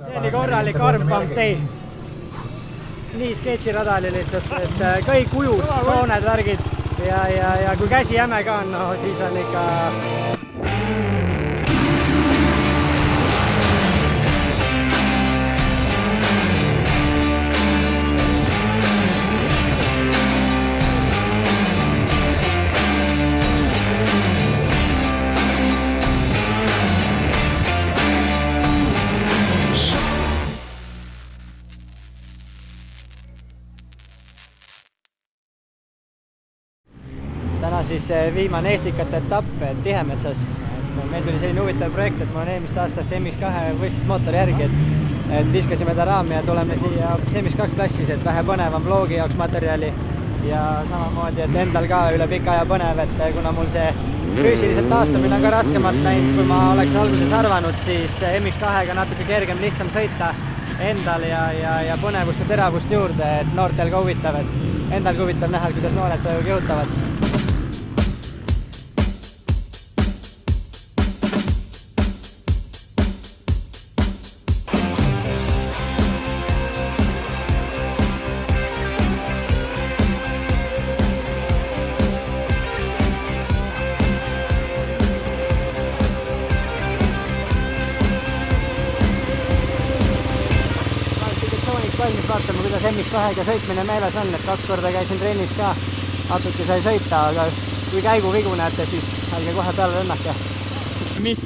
See oli korralik armpamp-tee. Nii sketširada oli lihtsalt, et kõik ujus, sooned, värgid ja kui käsi jäme ka on, no siis on ikka... Täna siis viimane Eestikate etapp Tihemetsas. Meil tuli selline huvitav projekt, et ma olen eelmist aastast MX2 võistlusmootori järgi, et viskasime ta raami ja tuleme siia MX2 klassis, et vähe põnevam vlogi jaoks materjali ja samamoodi, et endal ka üle pika aja põnev, et kuna mul see füüsiliselt taastumine on ka raskemalt läinud, kui ma oleks alguses arvanud, siis MX2-ga natuke kergem, lihtsam sõita endal ja põnevust ja teravust juurde, et noortel ka huvitav, et endal ka huvitav näha, kuidas noored praegu kihutavad. Valmis vaatama, kuidas MX2-ga sõitmine meeles on, et 2 korda käisin trennis ka, natuke sai sõita, aga kui käiguvigu näete, siis ärge kohe peale rünnake. Mis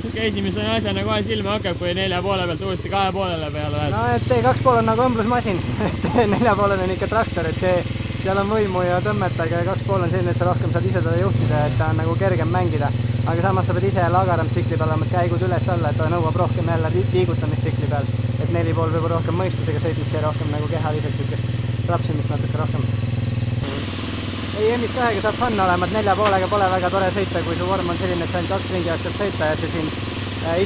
siuke esimese asjana kohe silma hakkab, kui 4,5 pealt uuesti 2,5 peale? No et T2,5 on nagu õmblusmasin, et 4,5 on ikka traktor, et seal on võimu ja tõmmet, aga 2,5 on selline, et sa rohkem saad ise teda juhtida, et ta on nagu kergem mängida. Aga samas sa pead ise jälle agaram tsikli peal olema, et käigud üles-alla, et ta nõuab rohkem jälle liigutamist tsikli peal. Et 4,5 võib rohkem mõistusega sõitmist ja rohkem nagu kehaliselt siukest rapsimist natuke rohkem. Ei, MX2-ga saab fun olema, et 4,5-ga pole väga tore sõita, kui su vorm on selline, et sa ainult 2 ringi jaksad sõita ja see siin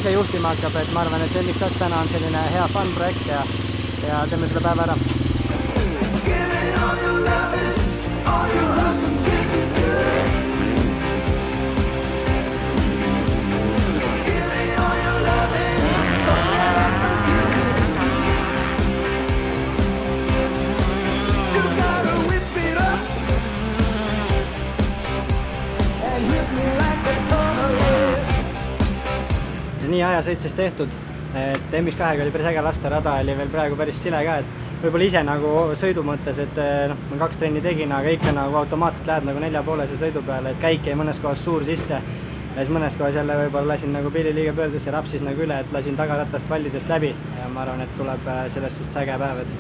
ise juhtima hakkab, et ma arvan, et see MX2 täna on selline hea fun projekt ja teeme selle päeva ära. Nii ajasõit siis tehtud, et MX2-ga oli päris äge lasta, rada oli veel praegu päris sile ka, et võib-olla ise nagu sõidu mõttes, et ma 2 trenni tegin, aga ikka nagu automaatselt lähed nagu 4,5 sõidu peale, et käik jäi mõnes kohas suur sisse ja siis mõnes kohas jälle võib-olla lasin nagu pilli liiga pöördesse, rapsis nagu üle, et lasin tagaratast vallidest läbi ja ma arvan, et tuleb sellest suhtes äge päev, et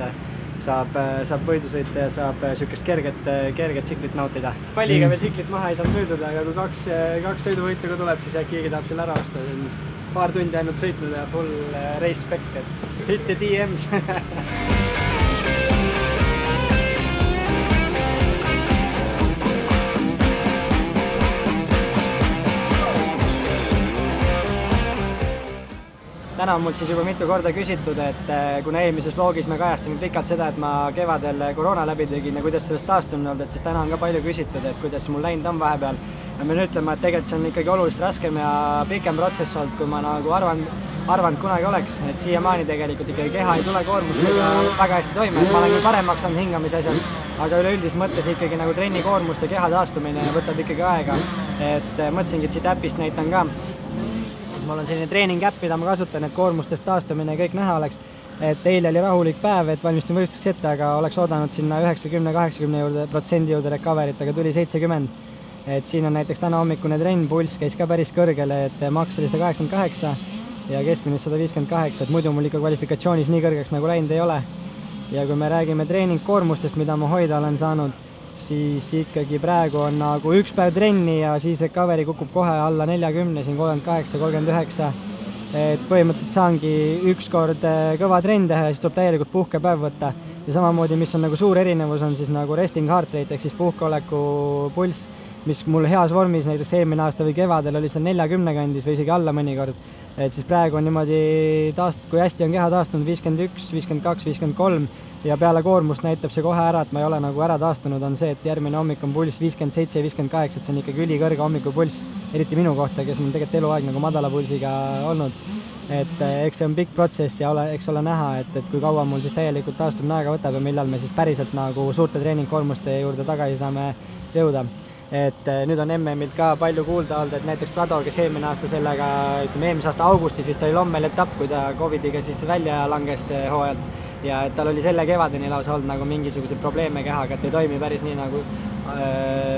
saab võidusõita ja saab siukest kerget tsiklit nautida. Valliga veel tsiklit maha ei saanud müüdud, aga kui 2 sõiduvõitu ka tuleb, siis keegi tahab selle ära osta. Paar tundi ainult sõitnud ja full race spec, et hit ja DMs. Täna on mult siis juba mitu korda küsitud, et kuna eelmises vlogis me kajastame pikalt seda, et ma kevadel koroona läbi tegin ja kuidas sellest taastunud olnud, et siis täna on ka palju küsitud, et kuidas mul läinud on vahepeal. Ja ma pean ütlema, et tegelikult see on ikkagi oluliselt raskem ja pikem protsess olnud, kui ma nagu arvanud kunagi oleks. Et siiamaani tegelikult ikkagi keha ei tule koormustega väga hästi toime, et ma olen küll paremaks saanud hingamise asjad, aga üleüldises mõttes ikkagi nagu trenni koormust ja keha taastumine võtab ikkagi aega. Et mõtlesingi, et siit äpist näitan ka. Mul on selline treening äpp, mida ma kasutan, et koormustest taastumine kõik näha oleks. Et eile oli rahulik päev, et valmistin võistluseks ette, aga oleks oodanud sinna 90-80% juurde recoverit, aga tuli 70. Et siin on näiteks täna hommikune trenn, pulss käis ka päris kõrgele, et maks oli 188 ja keskmine 158, et muidu mul ikka kvalifikatsioonis nii kõrgeks nagu läinud ei ole. Ja kui me räägime treeningkoormustest, mida ma hoida olen saanud, siis ikkagi praegu on nagu 1 päev trenni ja siis recovery kukub kohe alla 40, siin 38, 39. Et põhimõtteliselt saangi 1 kord kõva trenn teha ja siis tuleb täielikult puhkepäev võtta. Ja samamoodi, mis on nagu suur erinevus, on siis nagu resting heart rate, ehk siis puhkeoleku pulss, mis mul heas vormis näiteks eelmine aasta või kevadel oli seal 40 kandis või isegi alla mõnikord. Et siis praegu on niimoodi kui hästi on keha taastunud 51, 52, 53 ja peale koormust näitab see kohe ära, et ma ei ole nagu ära taastunud, on see, et järgmine hommik on pulss 57 ja 58, et see on ikkagi ülikõrge hommikupulss, eriti minu kohta, kes on tegelikult eluaeg nagu madala pulsiga olnud. et eks see on pikk protsess ja eks ole näha, et kui kaua mul siis täielikult taastumine aega võtab ja millal me siis päriselt nagu suurte treeningkoormuste juurde tagasi saame jõuda. Et nüüd on MM-ilt ka palju kuulda olnud, et näiteks Prado, kes eelmine aasta sellega, ütleme eelmise aasta augustis vist oli Lommel etapp, kui ta Covidiga siis välja langes hooajalt ja et tal oli selle kevadeni lausa olnud nagu mingisuguseid probleeme kehaga, et ei toimi päris nii nagu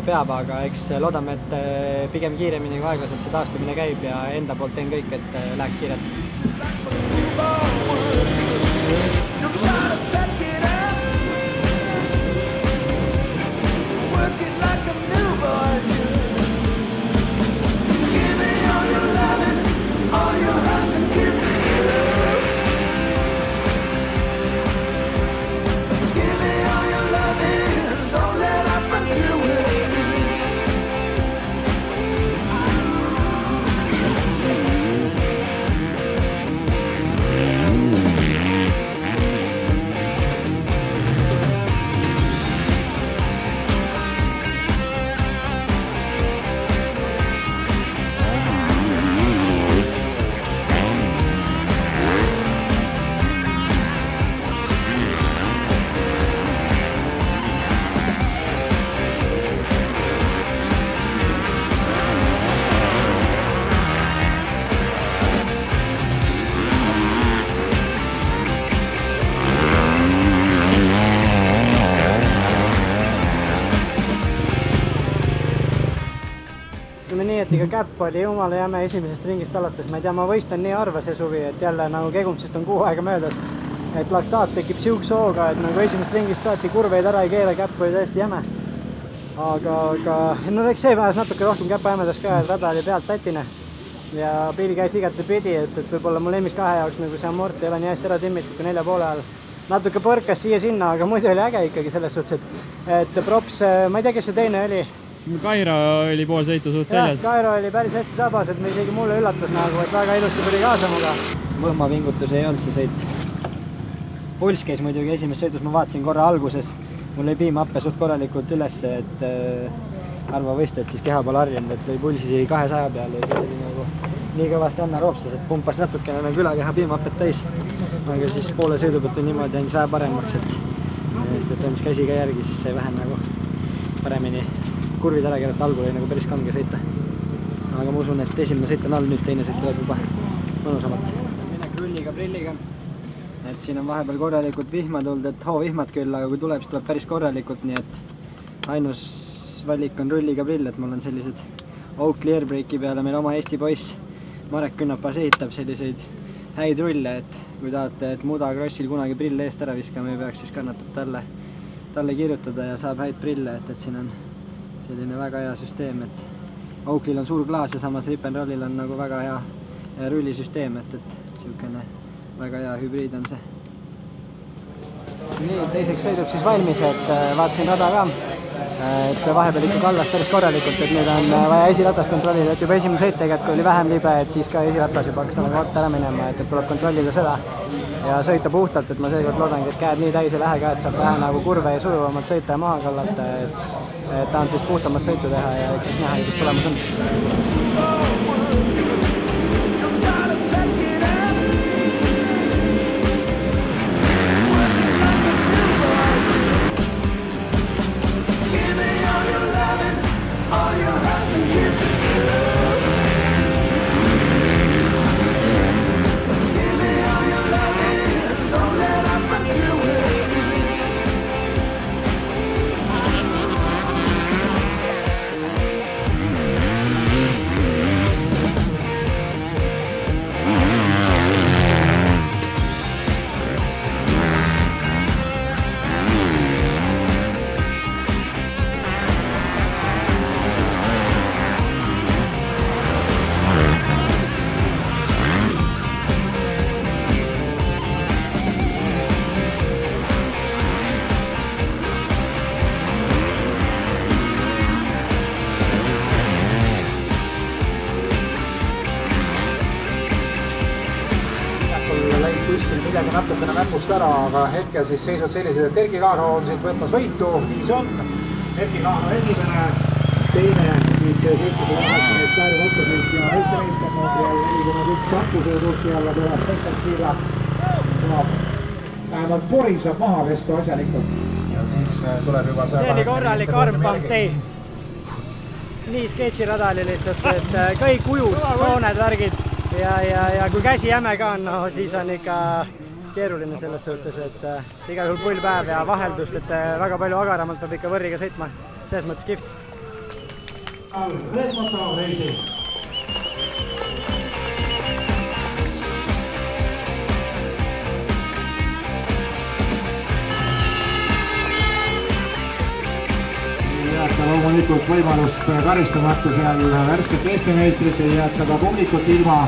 peab, aga eks loodame, et pigem kiiremini kui aeglaselt see taastumine käib ja enda poolt teen kõik, et läheks kiirelt. Et iga käpp oli jumala jäme esimesest ringist alates, ma ei tea, ma võistlen nii harva see suvi, et jälle nagu kegumsest on kuu aega möödas, et laktaat tekib siukse hooga, et nagu esimesest ringist saati kurveid ära ei keela, käpp oli täiesti jäme. Aga no eks see vajas natuke rohkem käpa jämedas ka, et rada oli pealt tatine ja Prill käis igati pidi, et võib-olla mul MS2 jaoks nagu see amort ei ole nii hästi ära timmitud kui 4,5 ajal. Natuke põrkas siia-sinna, aga muidu oli äge ikkagi selles suhtes, et props, ma ei tea, kes see teine oli. Kairo oli pool sõitu suht väljas. Kairo oli päris hästi sabas, et me isegi mulle üllatus nagu, et väga ilusti tuli kaasa muga. Võhma vingutus ei olnud see sõit. Pulss käis muidugi esimeses sõidus, ma vaatasin korra alguses. Mul lõi piimappe suht korralikult üles, et harva võista, et siis keha pole harjunud, et lõi pulsi 200 peale ja siis oli nagu nii kõvasti Anna roopsas, et pumpas natukene nagu ülakeha piimappet täis. Aga siis poole sõidu pealt niimoodi andis vähe paremaks, et andis käsi ka järgi, siis sai vähem nagu paremini kurvid ära keerata, algul oli nagu päris kange sõita. Aga ma usun, et esimene sõit on all, nüüd teine sõit tuleb juba mõnusamalt. Minek rulliga, prilliga. Et siin on vahepeal korralikult vihma tulnud, et hoovihmad küll, aga kui tuleb, siis tuleb päris korralikult, nii et ainus valik on rulliga prill, et mul on sellised Oakley Airbreaki peale meil oma Eesti poiss Marek Künnapas ehitab selliseid häid rulle, et kui tahate, et muda krossil kunagi prill eest ära viskama ei peaks, siis kannatab talle kirjutada ja saab häid prille, et siin on selline väga hea süsteem, et Oakley'l on suur klaas ja samas Rip and Rollil on nagu väga hea rullisüsteem, et siukene väga hea hübriid on see. Nii, teiseks sõiduks siis valmis, et vaatasin rada ka, et vahepeal ikka kallas päris korralikult, et nüüd on vaja esiratast kontrollida, et juba esimene sõit tegelikult oli vähem libe, et siis ka esiratas juba hakkas nagu ära minema, et tuleb kontrollida seda ja sõita puhtalt, et ma seekord loodangi, et käed nii täis ei lähe ka, et saab vähe nagu kurve ja sujuvamalt sõita ja maha kallata, et tahan siis puhtamat sõitu teha ja eks siis näha, kus tulemus on. kuskil midagi natukene näpust ära, aga hetkel siis seisud sellised, et Erki Laano on siit võtmas võitu, nii see on. Erki Laano esimene, teine nüüd sõitmisel neid päevaautosid ja Eesti meeskond ja 4,1 tapusõidusti alla tuleb Peeter Kiila. Saab vähemalt porisab maha Vesto asjalikult ja siis tuleb juba see oli korralik armpamp-tei. Nii sketširada oli lihtsalt, et kõik ujus, sooned, värgid ja kui käsi jäme ka on, no siis on ikka keeruline selles suhtes, et igal juhul pull päev ja vaheldust, et väga palju agaramalt peab ikka võrriga sõitma, selles mõttes kihvt. jätta loomulikult võimalust karistamata seal värsket Eesti meistrit, ei jätta ka publikut ilma.